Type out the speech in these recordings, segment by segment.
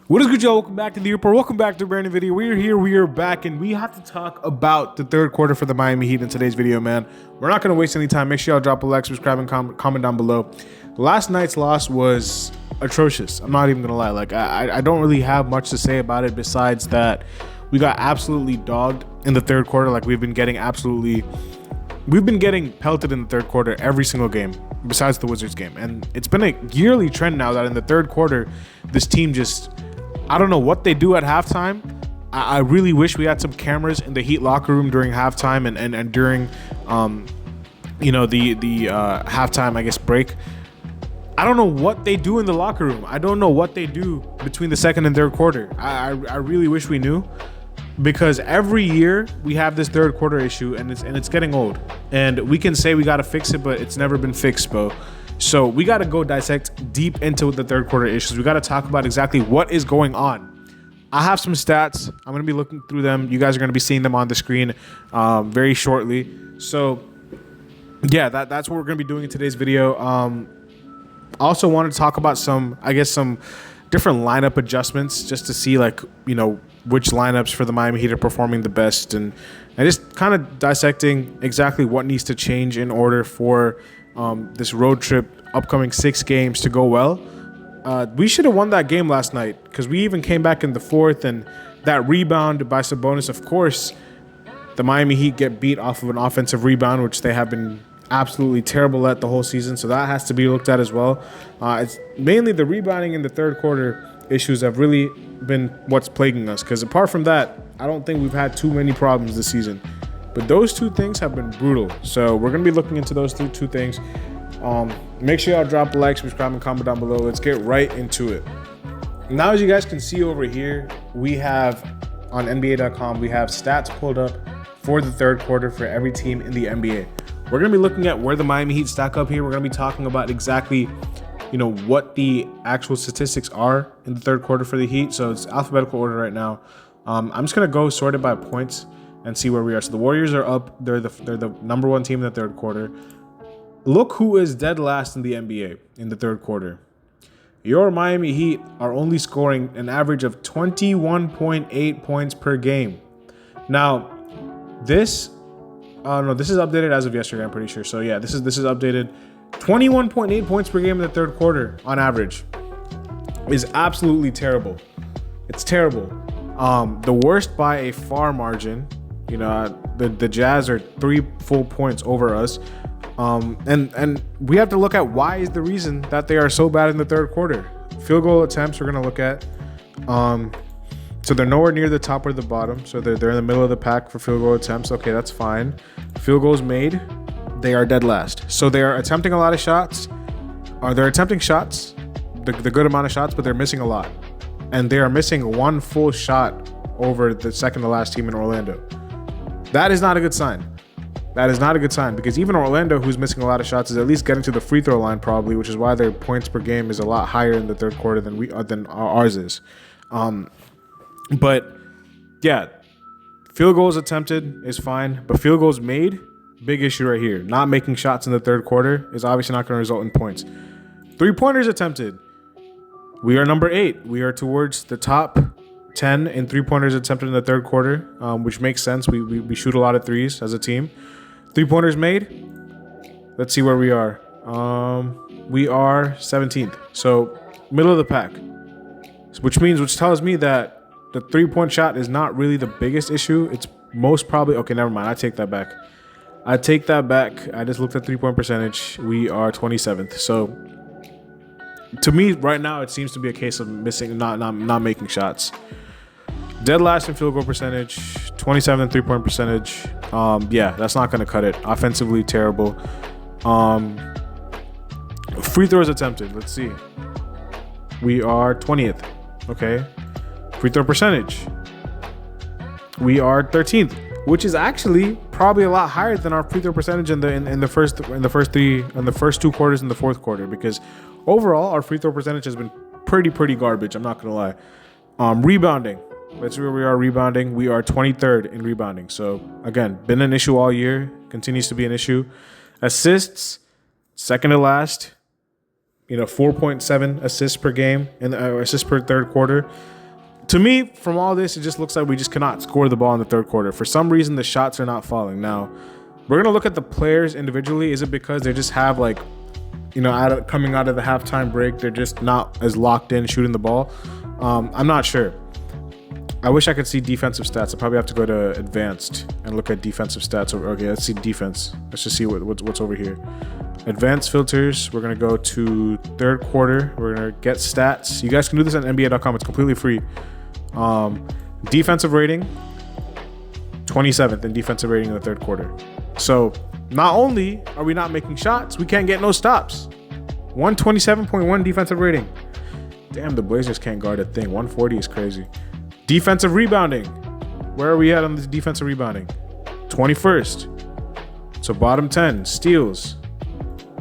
What is good, y'all? Welcome back to the report. Welcome back to a brand new video. We are here, we are back, and we have to talk about the third quarter for the Miami Heat in today's video, man. We're not going to waste any time. Make sure y'all drop a like, subscribe, and comment down below. Last night's loss was atrocious. I'm not even going to lie. Like, I don't really have much to say about it besides that we got absolutely dogged in the third quarter. Like, we've been getting pelted in the third quarter every single game besides the Wizards game. And it's been a yearly trend now that in the third quarter, this team just... I don't know what they do at halftime. I really wish we had some cameras in the Heat locker room during halftime and during, the halftime, I guess, break. I don't know what they do in the locker room. I don't know what they do between the second and third quarter. I really wish we knew, because every year we have this third quarter issue and it's getting old. And we can say we got to fix it, but it's never been fixed, bro. So we got to go dissect deep into the third quarter issues. We got to talk about exactly what is going on. I have some stats. I'm going to be looking through them. You guys are going to be seeing them on the screen very shortly. So yeah, that's what we're going to be doing in today's video. I also want to talk about some different lineup adjustments just to see which lineups for the Miami Heat are performing the best, and just kind of dissecting exactly what needs to change in order for this road trip, upcoming 6 games, to go well. We should have won that game last night because we even came back in the fourth, and that rebound by Sabonis, of course, the Miami Heat get beat off of an offensive rebound, which they have been absolutely terrible at the whole season, so that has to be looked at as well. It's mainly the rebounding in the third quarter issues have really been what's plaguing us, because apart from that, I don't think we've had too many problems this season. But those two things have been brutal. So we're going to be looking into those two things. Make sure y'all drop a like, subscribe, and comment down below. Let's get right into it. Now, as you guys can see over here, we have on NBA.com, we have stats pulled up for the third quarter for every team in the NBA. We're going to be looking at where the Miami Heat stack up here. We're going to be talking about exactly, what the actual statistics are in the third quarter for the Heat. So it's alphabetical order right now. I'm just going to go sorted by points and see where we are. So the Warriors are up. They're the number one team in the third quarter. Look who is dead last in the NBA in the third quarter. Your Miami Heat are only scoring an average of 21.8 points per game. Now, this is updated as of yesterday, I'm pretty sure. So yeah, this is updated. 21.8 points per game in the third quarter on average is absolutely terrible. It's terrible. The worst by a far margin. The Jazz are 3 full points over us. And we have to look at why is the reason that they are so bad in the third quarter. Field goal attempts we're going to look at. So they're nowhere near the top or the bottom. So they're in the middle of the pack for field goal attempts. Okay, that's fine. Field goals made, they are dead last. So they are attempting a lot of shots. They're attempting shots, the good amount of shots, but they're missing a lot. And they are missing one full shot over the second to last team in Orlando. That is not a good sign. That is not a good sign, because even Orlando, who's missing a lot of shots, is at least getting to the free throw line probably, which is why their points per game is a lot higher in the third quarter than ours is. But yeah, field goals attempted is fine, but field goals made, big issue right here. Not making shots in the third quarter is obviously not going to result in points. 3-pointers attempted. We are number 8. We are towards the top 10 in 3-pointers attempted in the third quarter, which makes sense. We shoot a lot of threes as a team. 3-pointers made. Let's see where we are. We are 17th, so middle of the pack, which tells me that the 3-point shot is not really the biggest issue. It's most probably okay. Never mind. I take that back. I just looked at 3-point percentage. We are 27th. So to me, right now, it seems to be a case of not making shots. Dead last in field goal percentage, 27th 3-point percentage. Yeah, that's not going to cut it. Offensively, terrible. Free throws attempted. Let's see. We are 20th. Okay. Free throw percentage. We are 13th, which is actually probably a lot higher than our free throw percentage in the first 2 quarters in the fourth quarter, because overall our free throw percentage has been pretty garbage. I'm not gonna lie. Rebounding. Let's see where we are rebounding. We are 23rd in rebounding. So again, been an issue all year. Continues to be an issue. Assists, second to last. 4.7 assists per game and assists per third quarter. To me, from all this, it just looks like we just cannot score the ball in the third quarter. For some reason, the shots are not falling. Now, we're going to look at the players individually. Is it because they just have like, you know, coming out of the halftime break, they're just not as locked in shooting the ball? I'm not sure. I wish I could see defensive stats. I probably have to go to advanced and look at defensive stats. Okay, let's see defense. Let's just see what's over here. Advanced filters. We're going to go to third quarter. We're going to get stats. You guys can do this on NBA.com. It's completely free. Defensive rating, 27th in defensive rating in the third quarter. So not only are we not making shots, we can't get no stops. 127.1 defensive rating. Damn, the Blazers can't guard a thing. 140 is crazy. Defensive rebounding. Where are we at on this defensive rebounding? 21st. So bottom 10. Steals.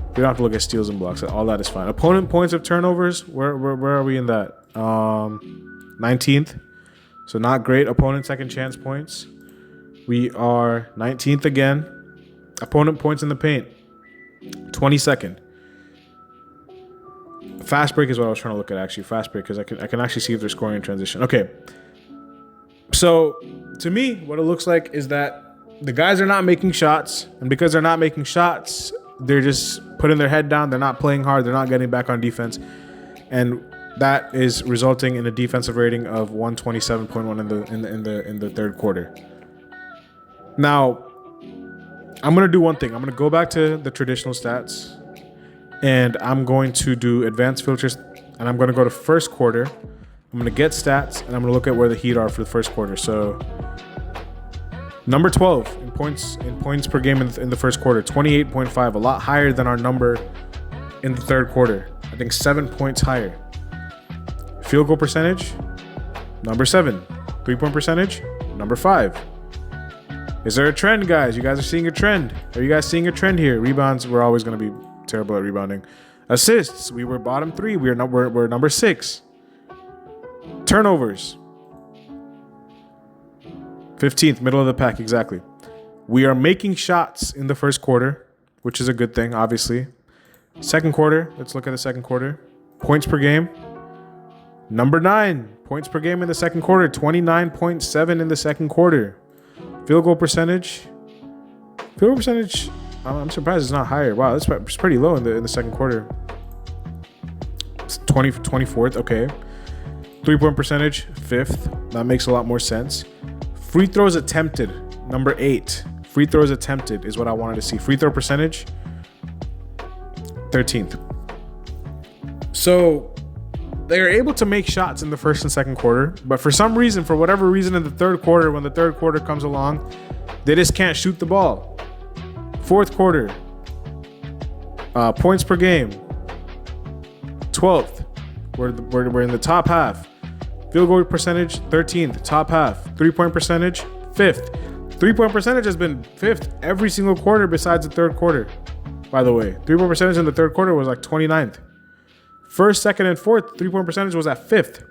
We don't have to look at steals and blocks. All that is fine. Opponent points of turnovers. Where are we in that? 19th. So not great. Opponent second chance points. We are 19th again. Opponent points in the paint. 22nd. Fast break is what I was trying to look at, actually. Fast break, because I can actually see if they're scoring in transition. Okay. So to me, what it looks like is that the guys are not making shots, and because they're not making shots, they're just putting their head down. They're not playing hard. They're not getting back on defense, and that is resulting in a defensive rating of 127.1 in the third quarter. Now, I'm gonna do one thing. I'm gonna go back to the traditional stats, and I'm going to do advanced filters, and I'm gonna go to first quarter. I'm gonna get stats, and I'm gonna look at where the Heat are for the first quarter. So, number 12 in points per game in the first quarter, 28.5, a lot higher than our number in the third quarter. I think 7 points higher. Field goal percentage, number 7. 3-point percentage, number 5. Is there a trend, guys? You guys are seeing a trend. Are you guys seeing a trend here? Rebounds, we're always going to be terrible at rebounding. Assists, we were bottom 3. We're number 6. Turnovers, 15th, middle of the pack, exactly. We are making shots in the first quarter, which is a good thing, obviously. Second quarter, let's look at the second quarter. Points per game, number 9. Points per game in the second quarter, 29.7 in the second quarter. Field goal percentage, I'm surprised it's not higher. Wow, that's pretty low in the second quarter. It's 24th, okay. 3-point percentage, 5th. That makes a lot more sense. Free throws attempted, number 8. Free throws attempted is what I wanted to see. Free throw percentage, 13th. So they're able to make shots in the first and second quarter, but for some reason, for whatever reason, in the third quarter, when the third quarter comes along, they just can't shoot the ball. Fourth quarter, points per game, 12th. We're in the top half. Field goal percentage, 13th, top half. 3-point percentage, 5th. 3-point percentage has been 5th every single quarter besides the third quarter, by the way. 3-point percentage in the third quarter was like 29th. First, second, and fourth, 3-point percentage was at 5th.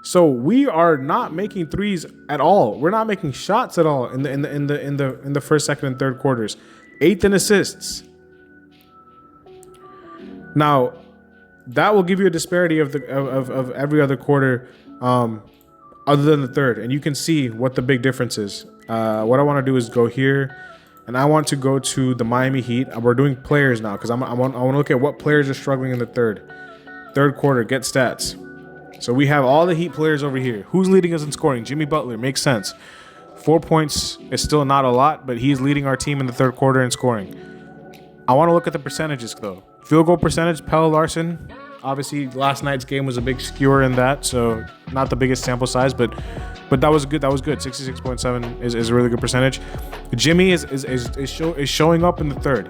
So we are not making threes at all. We're not making shots at all in the first, second, and third quarters. 8th in assists. Now, that will give you a disparity of every other quarter, other than the third, and you can see what the big difference is. What I want to do is go here, and I want to go to the Miami Heat. We're doing players now because I want to look at what players are struggling in the third quarter. Get stats. So we have all the Heat players over here. Who's leading us in scoring? Jimmy Butler. Makes sense. 4 points is still not a lot, but he's leading our team in the third quarter in scoring. I want to look at the percentages, though. Field goal percentage, Pelle Larsson. Obviously, last night's game was a big skewer in that, so not the biggest sample size, but that was good. That was good. 66.7 is a really good percentage. Jimmy is showing up in the third.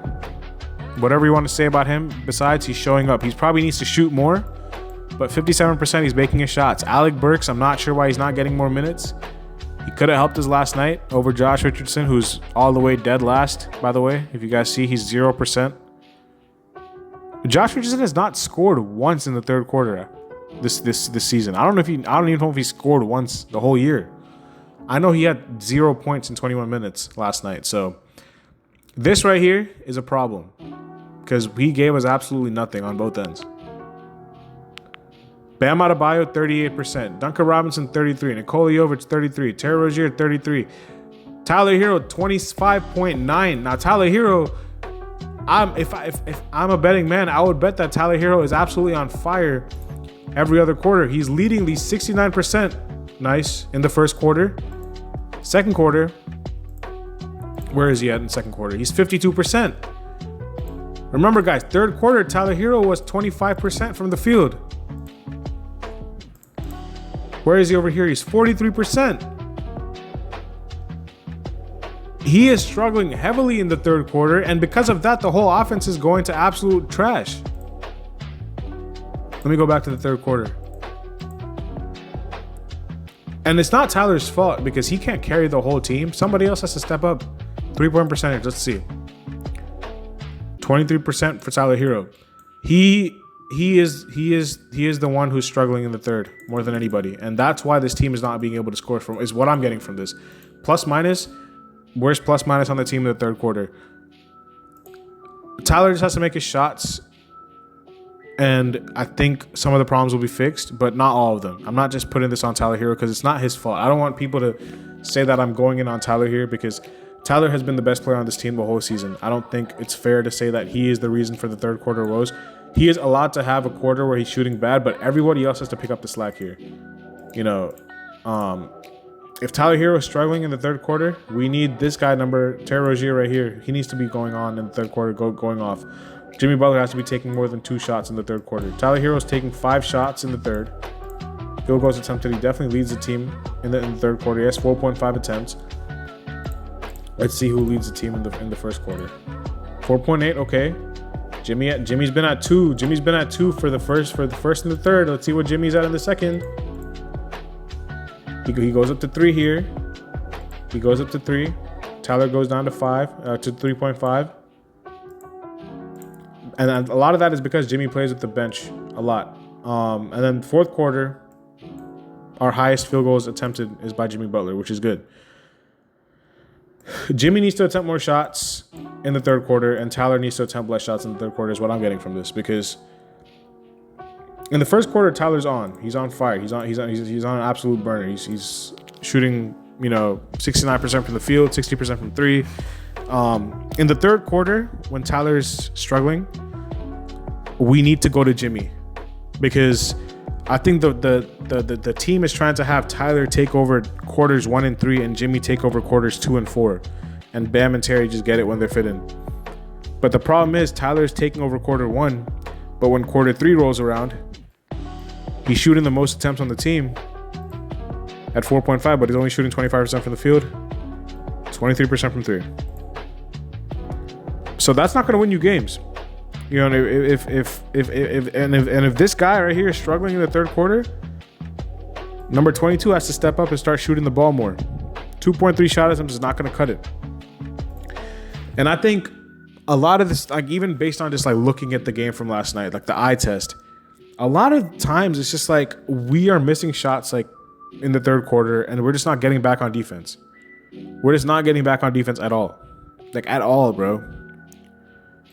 Whatever you want to say about him, besides he's showing up. He probably needs to shoot more, but 57% he's making his shots. Alec Burks, I'm not sure why he's not getting more minutes. He could have helped us last night over Josh Richardson, who's all the way dead last, by the way. If you guys see, he's 0%. Josh Richardson has not scored once in the third quarter this season. I don't even know if he scored once the whole year. I know he had 0 points in 21 minutes last night. So this right here is a problem because he gave us absolutely nothing on both ends. Bam Adebayo, 38%. Duncan Robinson, 33. Nikola Jovic, 33. Terry Rozier, 33. Tyler Herro, 25.9. Now, Tyler Herro, if I'm a betting man, I would bet that Tyler Herro is absolutely on fire every other quarter. He's leading the 69%. Nice in the first quarter. Second quarter, where is he at in the second quarter? He's 52%. Remember, guys, third quarter, Tyler Herro was 25% from the field. Where is he over here? He's 43%. He is struggling heavily in the third quarter, and because of that, the whole offense is going to absolute trash. Let me go back to the third quarter. And it's not Tyler's fault because he can't carry the whole team. Somebody else has to step up. 3-point percentage, let's see. 23% for Tyler Herro. He is the one who's struggling in the third more than anybody, and that's why this team is not being able to score from. Is what I'm getting from this. Plus minus, where's plus minus on the team in the third quarter? Tyler just has to make his shots, and I think some of the problems will be fixed, but not all of them. I'm not just putting this on Tyler Herro because it's not his fault. I don't want people to say that I'm going in on Tyler here because Tyler has been the best player on this team the whole season. I don't think it's fair to say that he is the reason for the third quarter woes. He is allowed to have a quarter where he's shooting bad, but everybody else has to pick up the slack here. You know, if Tyler Herro is struggling in the third quarter, we need this guy, Terry Rozier right here. He needs to be going on in the third quarter, going off. Jimmy Butler has to be taking more than 2 shots in the third quarter. Tyler Herro is taking 5 shots in the third. Field goals attempted. He definitely leads the team in the third quarter. He has 4.5 attempts. Let's see who leads the team in the first quarter. 4.8. Okay. Jimmy's been at 2. Jimmy's been at 2 for the first and the third. Let's see what Jimmy's at in the second. He goes up to 3 here. He goes up to 3. Tyler goes down to 5 to 3.5. And a lot of that is because Jimmy plays with the bench a lot. And then fourth quarter, our highest field goals attempted is by Jimmy Butler, which is good. Jimmy needs to attempt more shots in the third quarter, and Tyler needs to attempt less shots in the third quarter is what I'm getting from this, because in the first quarter, Tyler's on. He's on fire. He's on an absolute burner. He's shooting, 69% from the field, 60% from 3. In the third quarter, when Tyler's struggling, we need to go to Jimmy, because I think the team is trying to have Tyler take over quarters 1 and 3 and Jimmy take over quarters 2 and 4. And Bam and Terry just get it when they're fitting. But the problem is Tyler's taking over quarter 1, but when quarter 3 rolls around, he's shooting the most attempts on the team at 4.5, but he's only shooting 25% from the field, 23% from 3. So that's not going to win you games. If this guy right here is struggling in the third quarter, number 22 has to step up and start shooting the ball more. 2.3 shot attempts is not going to cut it. And I think a lot of this, like even based on just like looking at the game from last night, like the eye test, a lot of times it's just like we are missing shots like in the third quarter, and we're just not getting back on defense. We're just not getting back on defense at all. Like at all, bro.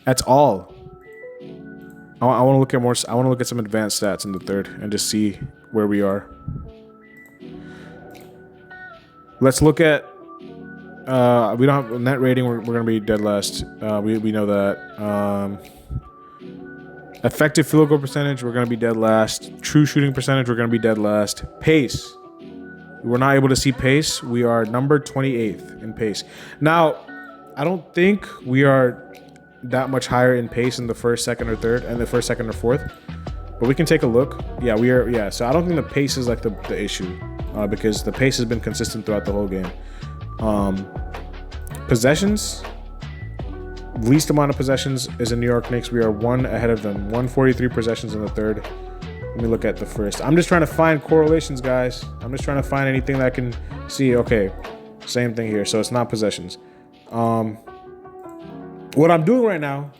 That's all. I want to look at more. I want to look at some advanced stats in the third and just see where we are. Let's look at. We don't have net rating. We're going to be dead last. We know that. Effective field goal percentage. We're going to be dead last. True shooting percentage. We're going to be dead last. Pace. We're not able to see pace. We are number 28th in pace. Now, I don't think we are that much higher in pace in the first, second, or third, and the first, second, or fourth. But we can take a look. Yeah, we are. Yeah, so I don't think the pace is like the issue, because the pace has been consistent throughout the whole game. Possessions. Least amount of possessions is in New York Knicks. We are 1 ahead of them. 143 possessions in the third. Let me look at the first. I'm just trying to find correlations, guys. I'm just trying to find anything that I can see. Okay, same thing here. So it's not possessions. What I'm doing right now,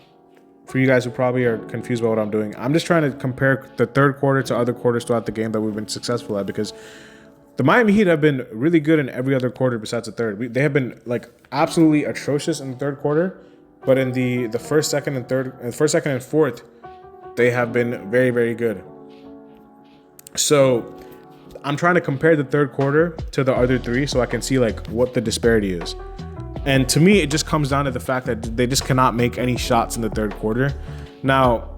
for you guys who probably are confused about what I'm doing, I'm just trying to compare the third quarter to other quarters throughout the game that we've been successful at, because the Miami Heat have been really good in every other quarter besides the third. They have been like absolutely atrocious in the third quarter, but in the first, second, and fourth, they have been very, very good. So I'm trying to compare the third quarter to the other three so I can see like what the disparity is. And to me, it just comes down to the fact that they just cannot make any shots in the third quarter. Now,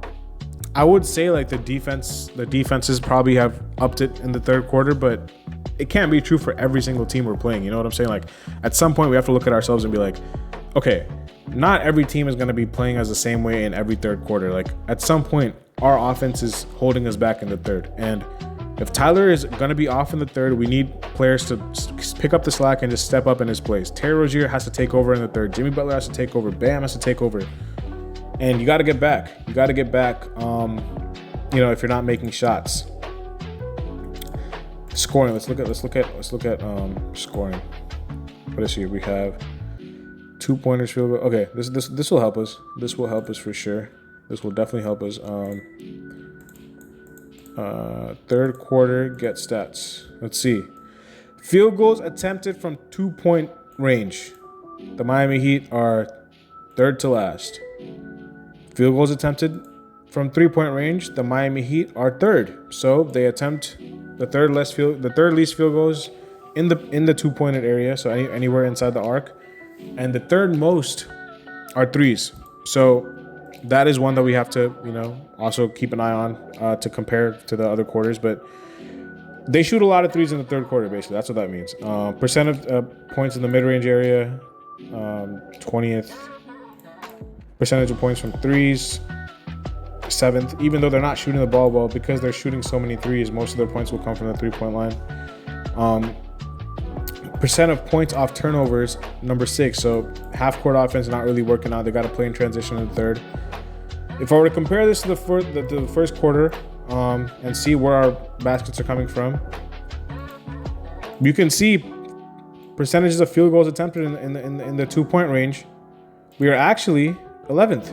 I would say like the defenses probably have upped it in the third quarter, but it can't be true for every single team we're playing. You know what I'm saying? Like at some point we have to look at ourselves and be like, okay, not every team is going to be playing us the same way in every third quarter. Like at some point our offense is holding us back in the third. And if Tyler is going to be off in the third, we need players to pick up the slack and just step up in his place. Terry Rozier has to take over in the third. Jimmy Butler has to take over. Bam has to take over. And you got to get back. You got to get back, if you're not making shots. Scoring. Let's look at scoring. What is here? We have 2-pointers, field goal. Okay, this will help us. This will help us for sure. This will definitely help us. Third quarter get stats. Let's see. Field goals attempted from 2-point range. The Miami Heat are third to last. Field goals attempted from 3-point range. The Miami Heat are third. So they attempt the third least field goals in the 2-pointed area. So anywhere inside the arc, and the third most are threes. So that is one that we have to, also keep an eye on to compare to the other quarters. But they shoot a lot of threes in the third quarter, basically. That's what that means. Percent of points in the mid-range area, 20th. Percentage of points from threes, 7th. Even though they're not shooting the ball well, because they're shooting so many threes, most of their points will come from the 3-point line. Percent of points off turnovers, number 6. So half-court offense not really working out. They got to play in transition in the third. If I were to compare this to the first quarter and see where our baskets are coming from, you can see percentages of field goals attempted in the 2-point range. We are actually 11th.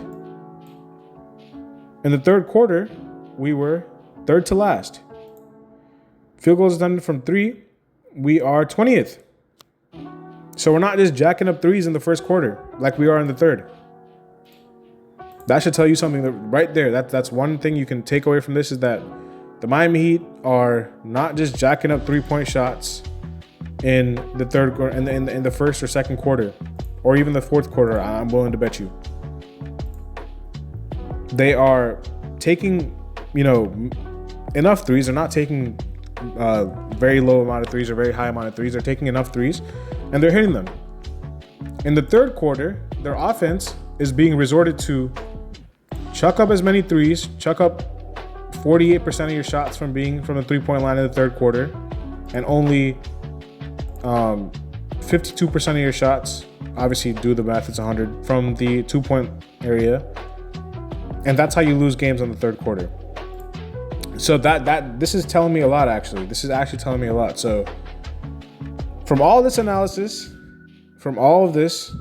In the third quarter, we were third to last. Field goals attempted from 3, we are 20th. So we're not just jacking up threes in the first quarter like we are in the third. That should tell you something right there. That's one thing you can take away from this, is that the Miami Heat are not just jacking up 3-point shots in the third quarter, in the first or second quarter, or even the fourth quarter. I'm willing to bet you. They are taking, enough threes. They're not taking very low amount of threes or very high amount of threes. They're taking enough threes, and they're hitting them. In the third quarter, their offense is being resorted to chuck up as many threes, chuck up 48% of your shots from the 3-point line in the third quarter, and only 52% of your shots, obviously do the math, it's 100, from the 2-point area. And that's how you lose games in the third quarter. So this is telling me a lot, actually. This is actually telling me a lot. So from all this analysis, from all of this,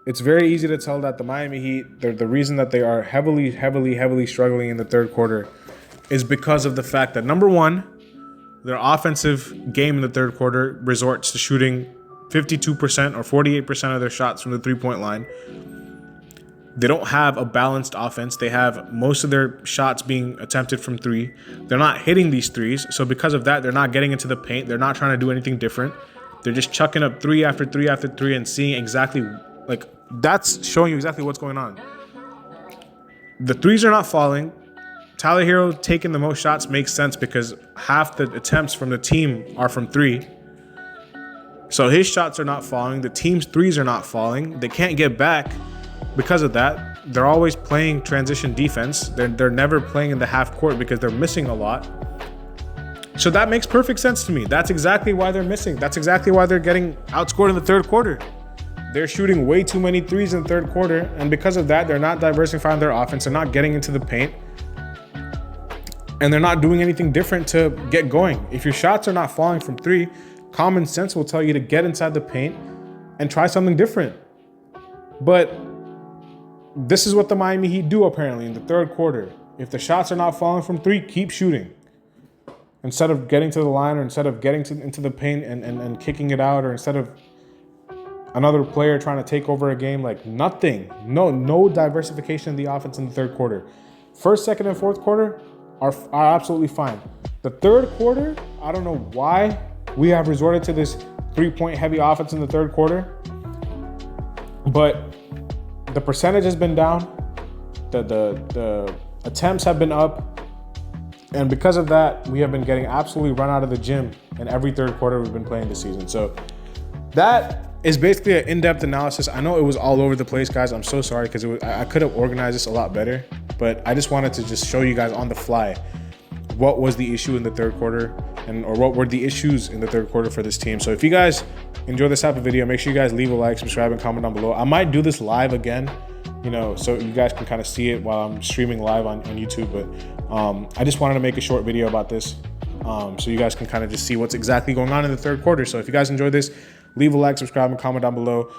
it's very easy to tell that the Miami Heat, the reason that they are heavily struggling in the third quarter is because of the fact that, number one, their offensive game in the third quarter resorts to shooting 52% or 48% of their shots from the 3-point line. They don't have a balanced offense. They have most of their shots being attempted from 3. They're not hitting these threes. So because of that, they're not getting into the paint. They're not trying to do anything different. They're just chucking up 3 after 3 after 3 and seeing exactly, that's showing you exactly what's going on. The threes are not falling. Tyler Herro taking the most shots makes sense because half the attempts from the team are from 3. So his shots are not falling. The team's threes are not falling. They can't get back. Because of that, they're always playing transition defense. They're never playing in the half court because they're missing a lot. So that makes perfect sense to me. That's exactly why they're missing. That's exactly why they're getting outscored in the third quarter. They're shooting way too many threes in the third quarter, and because of that, they're not diversifying their offense. They're not getting into the paint, and they're not doing anything different to get going. If your shots are not falling from 3, common sense will tell you to get inside the paint and try something different. But this is what the Miami Heat do apparently in the third quarter. If the shots are not falling from 3, keep shooting. Instead of getting to the line, or instead of getting into the paint and kicking it out, or instead of another player trying to take over a game, nothing. No diversification in the offense in the third quarter. First, second, and fourth quarter are absolutely fine. The third quarter, I don't know why we have resorted to this 3-point heavy offense in the third quarter, but the percentage has been down. The attempts have been up. And because of that, we have been getting absolutely run out of the gym in every third quarter we've been playing this season. So that is basically an in-depth analysis. I know it was all over the place, guys. I'm so sorry because I could have organized this a lot better, but I just wanted to just show you guys on the fly what was the issue in the third quarter or what were the issues in the third quarter for this team. So if you guys enjoy this type of video, make sure you guys leave a like, subscribe, and comment down below. I might do this live again, so you guys can kind of see it while I'm streaming live on YouTube. But I just wanted to make a short video about this so you guys can kind of just see what's exactly going on in the third quarter. So if you guys enjoyed this, leave a like, subscribe, and comment down below.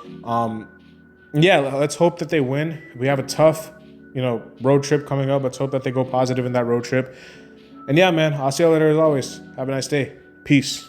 Yeah, let's hope that they win. We have a tough, road trip coming up. Let's hope that they go positive in that road trip. And yeah, man, I'll see you later as always. Have a nice day. Peace.